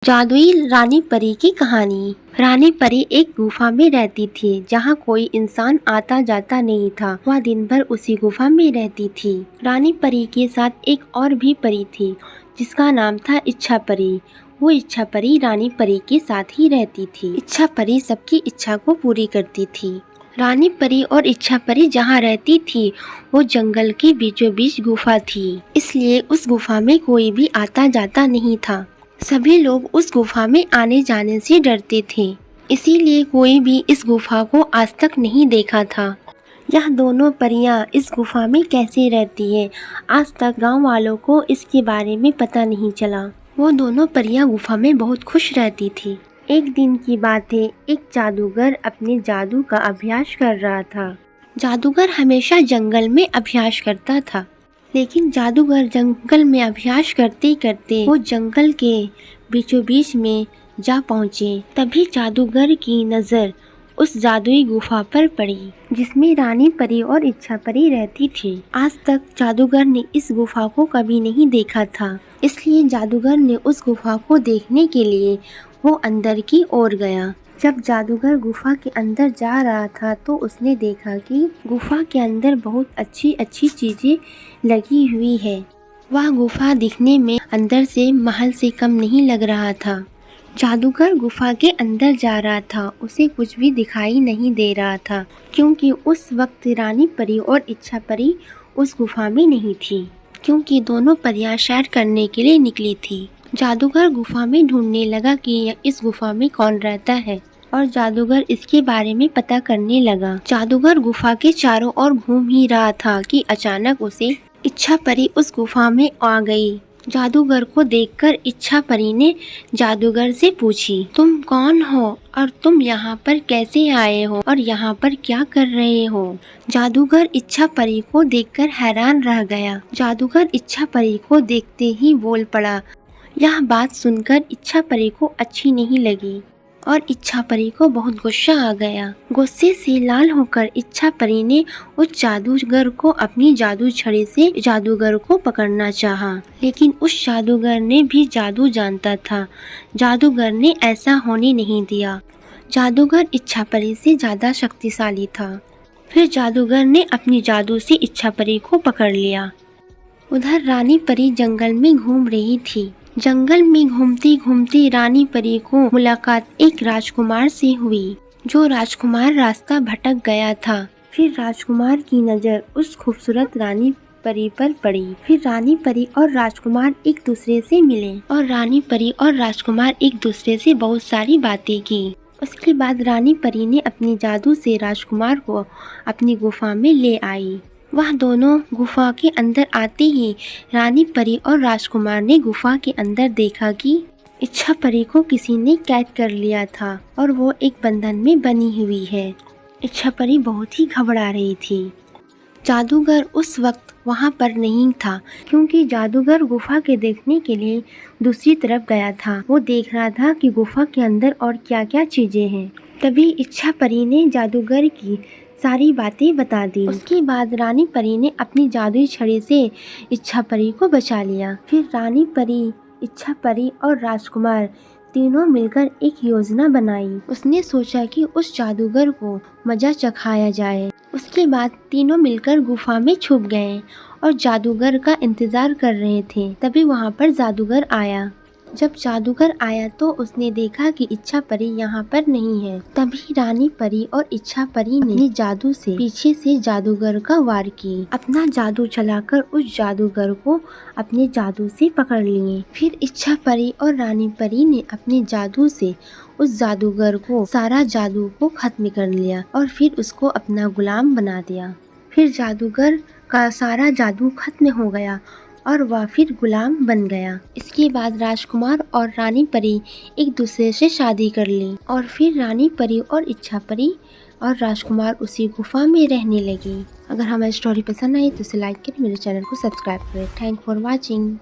जादुई रानी परी की कहानी। रानी परी एक गुफा में रहती थी जहाँ कोई इंसान आता जाता नहीं था। वह दिन भर उसी गुफा में रहती थी। रानी परी के साथ एक और भी परी थी जिसका नाम था इच्छा परी। वो इच्छा परी रानी परी के साथ ही रहती थी। इच्छा परी सबकी इच्छा को पूरी करती थी। रानी परी और इच्छा परी जहाँ रहती थी वो जंगल के बीचों बीच गुफा थी, इसलिए उस गुफा में कोई भी आता जाता नहीं था। सभी लोग उस गुफा में आने जाने से डरते थे, इसीलिए कोई भी इस गुफा को आज तक नहीं देखा था। यह दोनों परियां इस गुफा में कैसे रहती है, आज तक गांव वालों को इसके बारे में पता नहीं चला। वो दोनों परियां गुफा में बहुत खुश रहती थी। एक दिन की बात है, एक जादूगर अपने जादू का अभ्यास कर रहा था। जादूगर हमेशा जंगल में अभ्यास करता था, लेकिन जादूगर जंगल में अभ्यास करते करते वो जंगल के बीचों बीच में जा पहुँचे। तभी जादूगर की नज़र उस जादुई गुफा पर पड़ी जिसमें रानी परी और इच्छा परी रहती थी। आज तक जादूगर ने इस गुफा को कभी नहीं देखा था, इसलिए जादूगर ने उस गुफा को देखने के लिए वो अंदर की ओर गया। जब जादूगर गुफा के अंदर जा रहा था तो उसने देखा कि गुफा के अंदर बहुत अच्छी अच्छी चीजें लगी हुई है। वह गुफा दिखने में अंदर से महल से कम नहीं लग रहा था। जादूगर गुफा के अंदर जा रहा था, उसे कुछ भी दिखाई नहीं दे रहा था, क्योंकि उस वक्त रानी परी और इच्छा परी उस गुफा में नहीं थी, क्योंकि दोनों परियां सैर करने के लिए निकली थी। जादूगर गुफा में ढूंढने लगा कि इस गुफा में कौन रहता है, और जादूगर इसके बारे में पता करने लगा। जादूगर गुफा के चारों ओर घूम ही रहा था कि अचानक उसे इच्छा परी उस गुफा में आ गई। जादूगर को देखकर इच्छा परी ने जादूगर से पूछी, तुम कौन हो और तुम यहाँ पर कैसे आए हो और यहाँ पर क्या कर रहे हो? जादूगर इच्छा परी को देखकर हैरान रह गया। जादूगर इच्छा परी को देखते ही बोल पड़ा। यह बात सुनकर इच्छा परी को अच्छी नहीं लगी और इच्छा परी को बहुत गुस्सा आ गया। गुस्से से लाल होकर इच्छा परी ने उस जादूगर को अपनी जादू छड़ी से जादूगर को पकड़ना चाहा, लेकिन उस जादूगर ने भी जादू जानता था। जादूगर ने ऐसा होने नहीं दिया। जादूगर इच्छा परी से ज्यादा शक्तिशाली था। फिर जादूगर ने अपनी जादू से इच्छा परी को पकड़ लिया। उधर रानी परी जंगल में घूम रही थी। जंगल में घूमती घूमती रानी परी को मुलाकात एक राजकुमार से हुई। जो राजकुमार रास्ता भटक गया था। फिर राजकुमार की नज़र उस खूबसूरत रानी परी पर पड़ी। फिर रानी परी और राजकुमार एक दूसरे से मिले और रानी परी और राजकुमार एक दूसरे से बहुत सारी बातें की। उसके बाद रानी परी ने अपनी जादू से राजकुमार को अपनी गुफा में ले आई। वह दोनों गुफा के अंदर आते ही रानी परी और राजकुमार ने गुफा के अंदर देखा कि इच्छा परी को किसी ने कैद कर लिया था और वो एक बंधन में बनी हुई है। इच्छा परी बहुत ही घबरा रही थी। जादूगर उस वक्त वहाँ पर नहीं था, क्योंकि जादूगर गुफा के देखने के लिए दूसरी तरफ गया था। वो देख रहा था कि गुफा के अंदर और क्या क्या चीजें हैं। तभी इच्छा परी ने जादूगर की सारी बातें बता दी। उसके बाद रानी परी ने अपनी जादुई छड़ी से इच्छा परी को बचा लिया। फिर रानी परी, इच्छा परी और राजकुमार तीनों मिलकर एक योजना बनाई। उसने सोचा कि उस जादूगर को मजा चखाया जाए। उसके बाद तीनों मिलकर गुफा में छुप गए और जादूगर का इंतजार कर रहे थे। तभी वहाँ पर जादूगर आया। जब जादूगर आया तो उसने देखा कि इच्छा परी यहाँ पर नहीं है। तभी रानी परी और इच्छा परी ने अपने जादू से पीछे से जादूगर का वार की। अपना जादू चलाकर उस जादूगर को अपने जादू से पकड़ लिए। फिर इच्छा परी और रानी परी ने अपने जादू से उस जादूगर को सारा जादू को खत्म कर लिया और फिर उसको अपना गुलाम बना दिया। फिर जादूगर का सारा जादू खत्म हो गया और वह फिर गुलाम बन गया। इसके बाद राजकुमार और रानी परी एक दूसरे से शादी कर ली और फिर रानी परी और इच्छा परी और राजकुमार उसी गुफा में रहने लगी। अगर हमारी स्टोरी पसंद आई तो इसे लाइक करें, मेरे चैनल को सब्सक्राइब करें। Thank for watching.